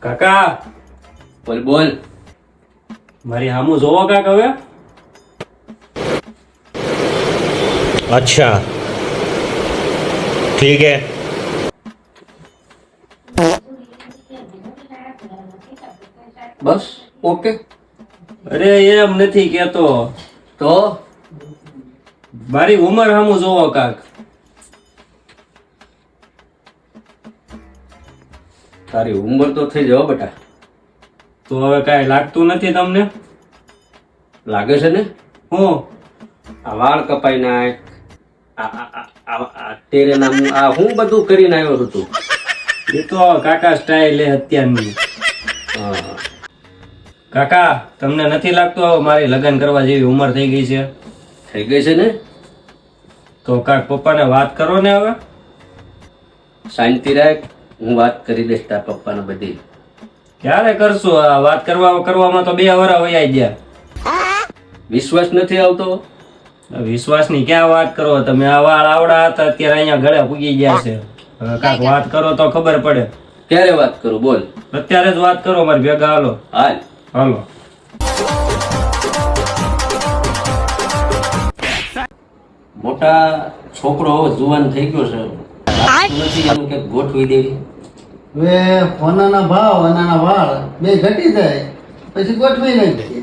કાકા બોલ બોલ. મારી હામું જોવો કાક હવે. अच्छा ठीक है. બસ ઓકે. અરે એમ નથી કેતો, તો મારી ઉંમર હામું જોવો કાક. તારી ઉંમર તો થઈ જાવ બેટા. તો હવે કાંઈ લાગતું નથી તમને? લાગે છે ને? હું આ વાળ કપાઈ નાખ, તેરે નામ આ હું બધું કરીને આવ્યો છું તું. એ તો કાકા સ્ટાઇલ હે અત્યારની. હા. કાકા તમને નથી લાગતું હવે મારી લગ્ન કરવા જેવી ઉંમર થઈ ગઈ છે? થઈ ગઈ છે ને? તો કાક પપ્પાને વાત કરો ને હવે. શાંતિ રાખ, હું વાત કરી દઈશ તાર પપ્પાને બધી. ક્યારે કરશું આ વાત? કરવામાં તો 2 વર્ષ વયા ગયા. વિશ્વાસ નથી આવતો? વિશ્વાસની ક્યાં વાત કરો તમે? આ વાળ આવડા હતા અત્યારે અહીંયા ગળે પૂગી ગયા છે. હવે કાક વાત કરો તો ખબર પડે. ક્યારે વાત કરું બોલ? અત્યારે જ વાત કરો, મારી ભેગા હાલો. હાલ. હાલો. મોટા છોકરો હવે જુવાન થઈ ગયો છે, નથી એનું કે ગોઠવી દેવી. હવે હોનાના ભાવ હોનાના વાળ બે ઘટી જાય પછી ગોઠવી નાખીએ.